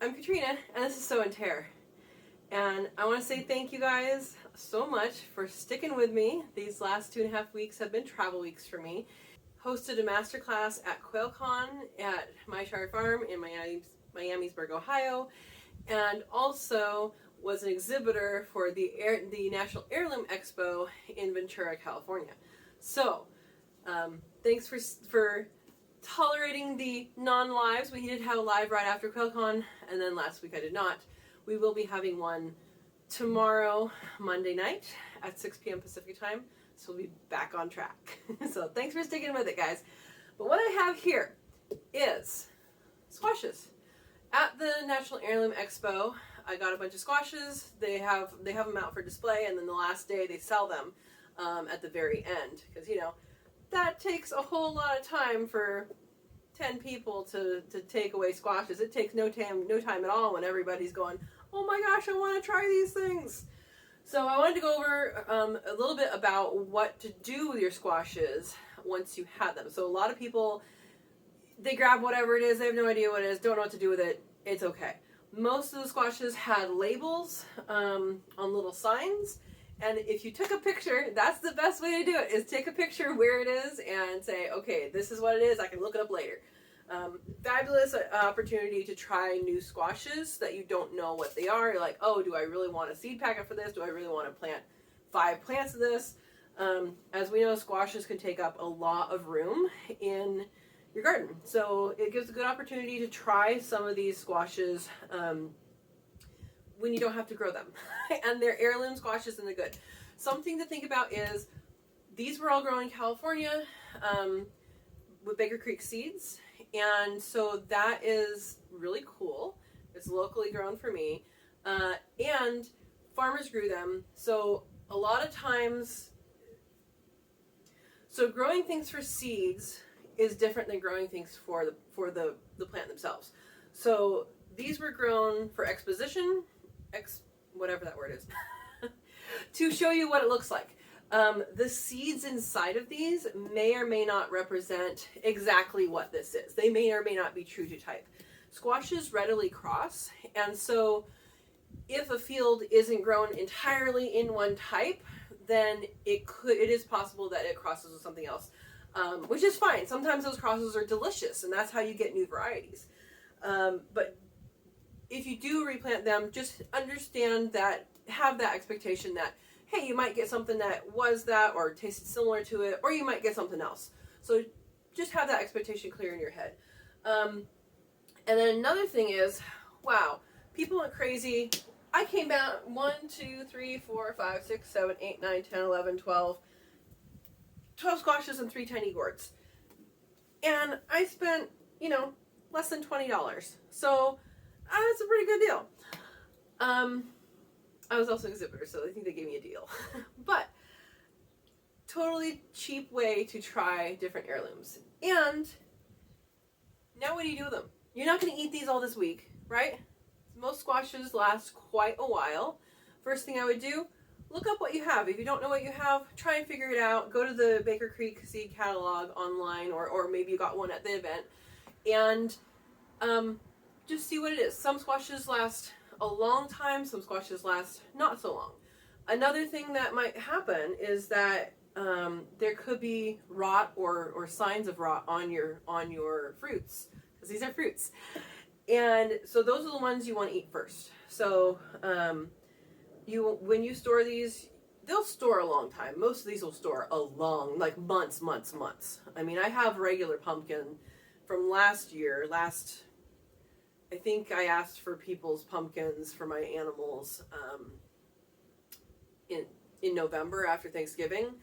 I'm Katrina, and this is So and Tare. And I want to say thank you guys so much for sticking with me. These last 2.5 weeks have been travel weeks for me. Hosted a masterclass at QuailCon at my Tare farm in Miamisburg, Ohio, and also was an exhibitor for the National Heirloom Expo in Ventura, California. So, thanks for tolerating the non-lives. We did have a live right after QuailCon, and then last week I did not. We will be having one tomorrow, Monday night at 6 p.m. Pacific time, so we'll be back on track. So thanks for sticking with it, guys. But what I have here is squashes. At the National Heirloom Expo, I got a bunch of squashes. They have them out for display, and then the last day they sell them at the very end, because that takes a whole lot of time for 10 people to take away squashes. It takes no time at all when everybody's going, oh my gosh, I want to try these things. So I wanted to go over a little bit about what to do with your squashes once you have them. So a lot of people, they grab whatever it is, they have no idea what it is, don't know what to do with it. It's okay. Most of the squashes had labels on little signs. And if you took a picture, that's the best way to do it, is take a picture where it is and say, okay, this is what it is, I can look it up later. Fabulous opportunity to try new squashes that you don't know what they are. You're like, oh, do I really want a seed packet for this? Do I really want to plant 5 plants of this? As we know, squashes can take up a lot of room in your garden. So it gives a good opportunity to try some of these squashes when you don't have to grow them. And they're heirloom squashes and they're good. Something to think about is these were all grown in California with Baker Creek seeds. And so that is really cool. It's locally grown for me. And farmers grew them. So a lot of times, so growing things for seeds is different than growing things for the plant themselves. So these were grown for exposition, whatever that word is, to show you what it looks like. The seeds inside of these may or may not represent exactly what this is. They may or may not be true to type. Squashes readily cross, and so if a field isn't grown entirely in one type, then it is possible that it crosses with something else, which is fine. Sometimes those crosses are delicious, and that's how you get new varieties. But if you do replant them, just understand that, have that expectation that, hey, you might get something that was that or tasted similar to it, or you might get something else. So just have that expectation clear in your head. And then another thing is, wow, people went crazy. I came out 1, 2, 3, 4, 5, 6, 7, 8, 9, 10, 11, 12 squashes and 3 tiny gourds. And I spent, less than $20. So that's a pretty good deal. I was also an exhibitor, so I think they gave me a deal. But totally cheap way to try different heirlooms. And now what do you do with them? You're not going to eat these all this week, right? Most squashes last quite a while. First thing I would do, look up what you have. If you don't know what you have, try and figure it out. Go to the Baker Creek seed catalog online, or maybe you got one at the event, and just see what it is. Some squashes last a long time, some squashes last not so long. Another thing that might happen is that there could be rot or signs of rot on your fruits, because these are fruits. And so those are the ones you want to eat first. So when you store these, they'll store a long time. Most of these will store a long, like months. I mean, I have regular pumpkin from last year. I think I asked for people's pumpkins for my animals in November after Thanksgiving,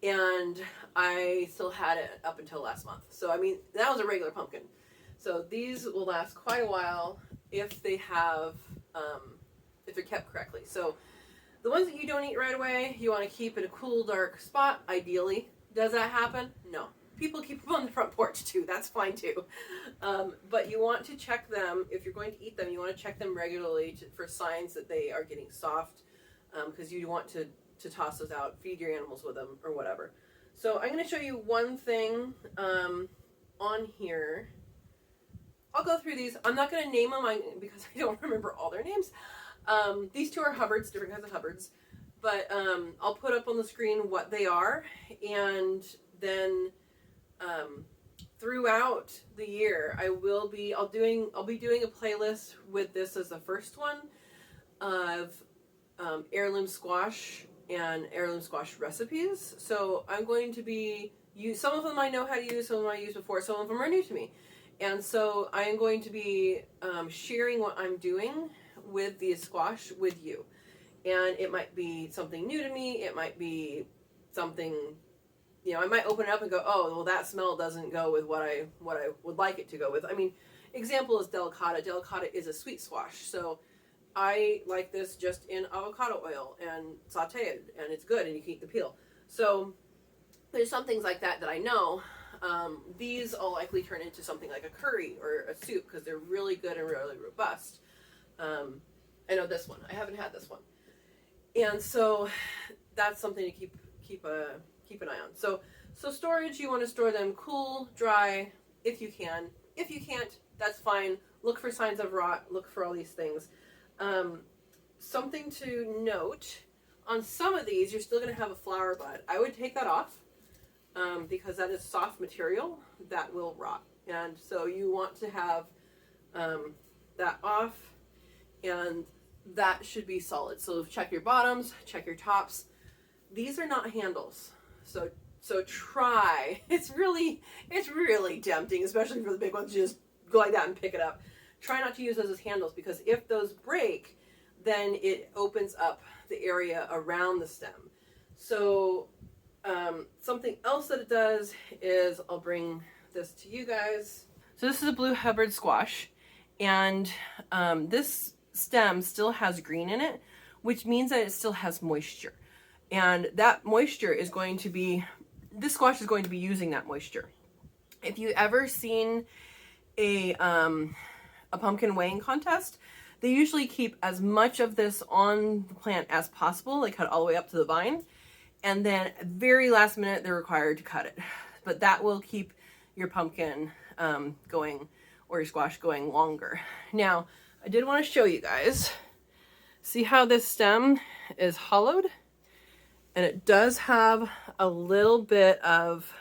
and I still had it up until last month. So I mean, that was a regular pumpkin. So these will last quite a while if they have if they're kept correctly. So the ones that you don't eat right away, you want to keep in a cool, dark spot, ideally. Does that happen? No. People keep them on the front porch too. That's fine too. But you want to check them. If you're going to eat them, you want to check them regularly for signs that they are getting soft, because you want to toss those out, feed your animals with them or whatever. So I'm going to show you one thing on here. I'll go through these. I'm not going to name them because I don't remember all their names. These two are Hubbards, different kinds of Hubbards. But I'll put up on the screen what they are, and then throughout the year I'll be doing a playlist with this as the first one of heirloom squash and heirloom squash recipes. So I'm going to be some of them I know how to use, some of them I used before, some of them are new to me. And so I am going to be sharing what I'm doing with the squash with you. And it might be something new to me. It might be something, I might open it up and go, oh, well, that smell doesn't go with what I would like it to go with. I mean, example is delicata. Delicata is a sweet squash. So I like this just in avocado oil and saute it, and it's good, and you can eat the peel. So there's some things like that I know. These will likely turn into something like a curry or a soup because they're really good and really robust. I know this one. I haven't had this one. And so that's something to keep an eye on. So storage, you want to store them cool, dry, if you can. If you can't, that's fine. Look for signs of rot. Look for all these things. Something to note, on some of these, you're still going to have a flower bud. I would take that off because that is soft material that will rot. And so you want to have that off, and that should be solid. So check your bottoms, check your tops. These are not handles. So try. It's really tempting, especially for the big ones. You just go like that and pick it up. Try not to use those as handles, because if those break, then it opens up the area around the stem. So something else that it does is, I'll bring this to you guys. So this is a blue Hubbard squash, and this stem still has green in it, which means that it still has moisture, and that moisture is going to be, this squash is going to be using that moisture. If you ever seen a pumpkin weighing contest, they usually keep as much of this on the plant as possible. They cut it all the way up to the vine, and then at the very last minute they're required to cut it. But that will keep your pumpkin going, or your squash going longer. Now, I did want to show you guys. See how this stem is hollowed? And it does have a little bit of,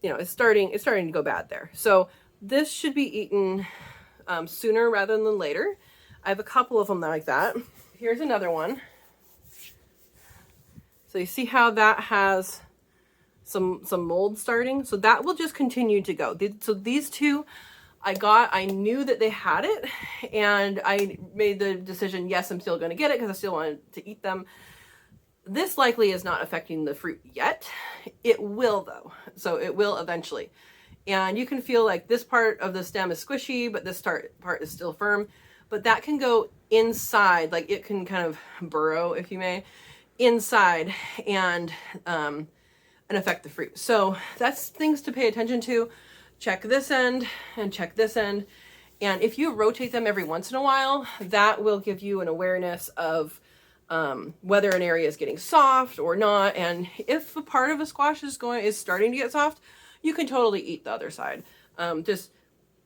it's starting to go bad there. So this should be eaten sooner rather than later. I have a couple of them like that. Here's another one. So you see how that has some mold starting? So that will just continue to go. So these two I knew that they had it, and I made the decision, yes, I'm still going to get it because I still wanted to eat them. This likely is not affecting the fruit yet. It will though. So it will eventually. And you can feel like this part of the stem is squishy, but this part is still firm. But that can go inside, like it can kind of burrow, if you may, inside and affect the fruit. So that's things to pay attention to. Check this end and check this end. And if you rotate them every once in a while, that will give you an awareness of whether an area is getting soft or not. And if a part of a squash is starting to get soft, you can totally eat the other side. Just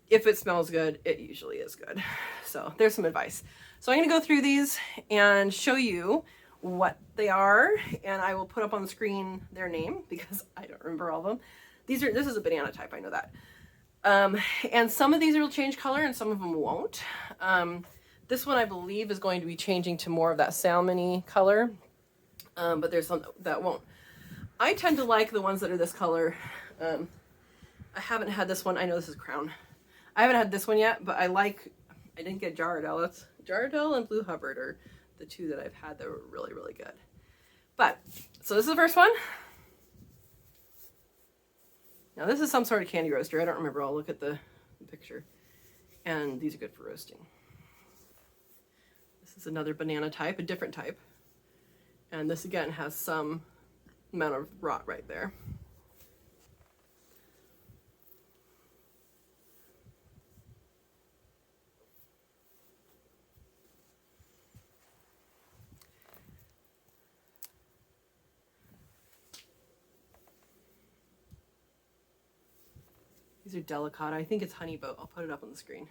if it smells good, it usually is good. So there's some advice. So I'm going to go through these and show you what they are, and I will put up on the screen their name because I don't remember all of them. This is a banana type, I know that. And some of these will change color and some of them won't. This one I believe is going to be changing to more of that salmon-y color, but there's some that won't. I tend to like the ones that are this color. I haven't had this one. I know this is Crown. I haven't had this one yet, but I didn't get Jarradell. That's Jarradell and Blue Hubbard are the two that I've had that were really, really good. But, so this is the first one. Now this is some sort of candy roaster. I don't remember. I'll look at the picture. And these are good for roasting. This is another banana type, a different type. And this again has some amount of rot right there. These are delicata. I think it's honey boat. I'll put it up on the screen.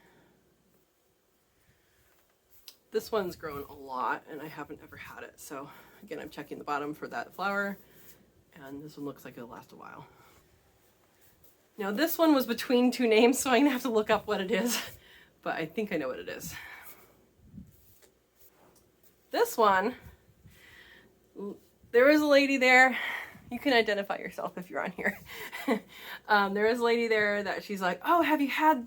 This one's grown a lot and I haven't ever had it. So again, I'm checking the bottom for that flower, and this one looks like it'll last a while. Now this one was between two names, so I'm gonna have to look up what it is, but I think I know what it is. This one, there is a lady there. You can identify yourself if you're on here. There is a lady there that she's like, oh, have you had,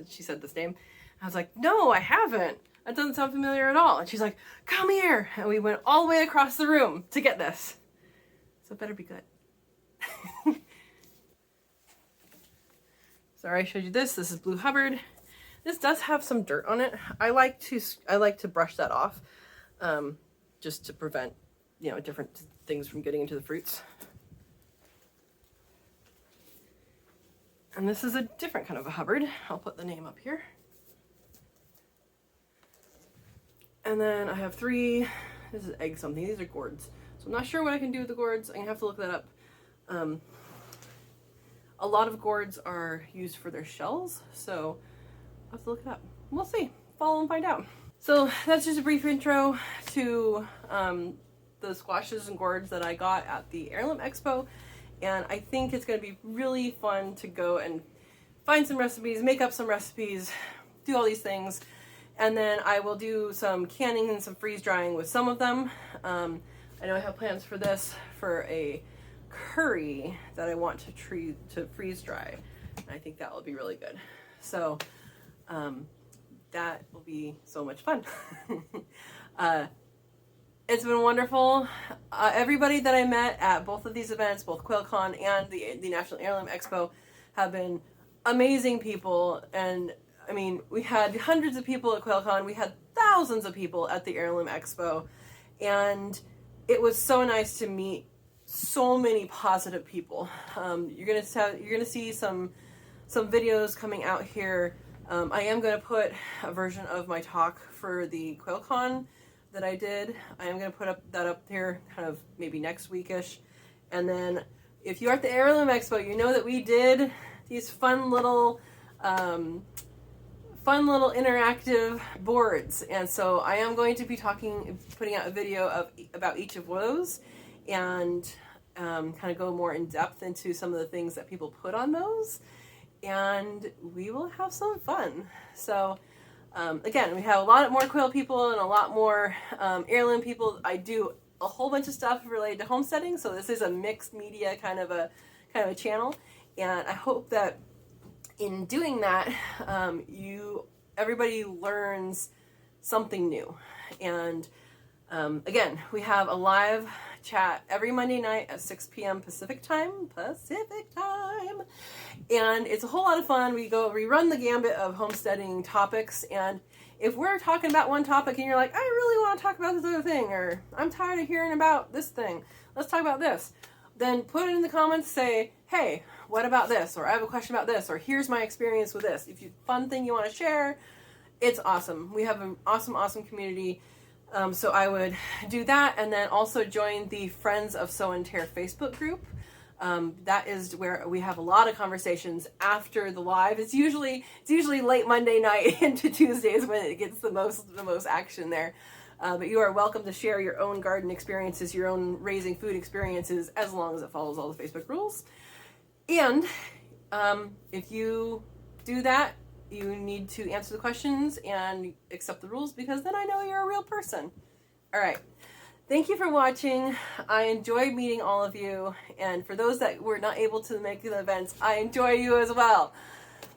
she said this name. I was like, no, I haven't. That doesn't sound familiar at all. And she's like, come here. And we went all the way across the room to get this. So it better be good. Sorry, I showed you this. This is Blue Hubbard. This does have some dirt on it. I like to brush that off, just to prevent, you know, different things from getting into the fruits. And this is a different kind of a Hubbard. I'll put the name up here. And then I have three, this is egg something, these are gourds. So I'm not sure what I can do with the gourds. I'm gonna have to look that up. A lot of gourds are used for their shells, so I'll have to look it up. We'll see, follow and find out. So that's just a brief intro to the squashes and gourds that I got at the Heirloom Expo. And I think it's gonna be really fun to go and find some recipes, make up some recipes, do all these things. And then I will do some canning and some freeze drying with some of them. I know I have plans for this for a curry that I want to freeze dry. And I think that will be really good. So that will be so much fun. It's been wonderful. Everybody that I met at both of these events, both QuailCon and the National Heirloom Expo, have been amazing people. And I mean, we had hundreds of people at QuailCon. We had thousands of people at the Heirloom Expo. And it was so nice to meet so many positive people. You're gonna see some videos coming out here. I am gonna put a version of my talk for the QuailCon that I did. I am gonna put that up here kind of maybe next weekish. And then if you're at the Heirloom Expo, you know that we did these fun little interactive boards, and so I am going to be putting out a video about each of those, and kind of go more in depth into some of the things that people put on those, and we will have some fun. So again, we have a lot more quail people and a lot more heirloom people. I do a whole bunch of stuff related to homesteading, so this is a mixed media kind of a channel, and I hope that in doing that, everybody learns something new. And again, we have a live chat every Monday night at 6 p.m. Pacific time, and it's a whole lot of fun. We run the gambit of homesteading topics, and if we're talking about one topic and you're like, I really want to talk about this other thing, or I'm tired of hearing about this thing, let's talk about this, then put it in the comments, say, hey, what about this? Or I have a question about this, or here's my experience with this. If you fun thing you want to share, it's awesome. We have an awesome community. So I would do that, and then also join the Friends of Sow and Tare Facebook group. That is where we have a lot of conversations after the live. It's usually late Monday night into Tuesdays when it gets the most action there. But you are welcome to share your own garden experiences, your own raising food experiences, as long as it follows all the Facebook rules. And if you do that, you need to answer the questions and accept the rules, because then I know you're a real person. All right. Thank you for watching. I enjoyed meeting all of you. And for those that were not able to make the events, I enjoy you as well.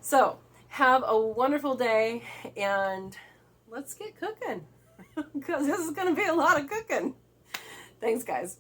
So have a wonderful day, and let's get cooking, because this is going to be a lot of cooking. Thanks, guys.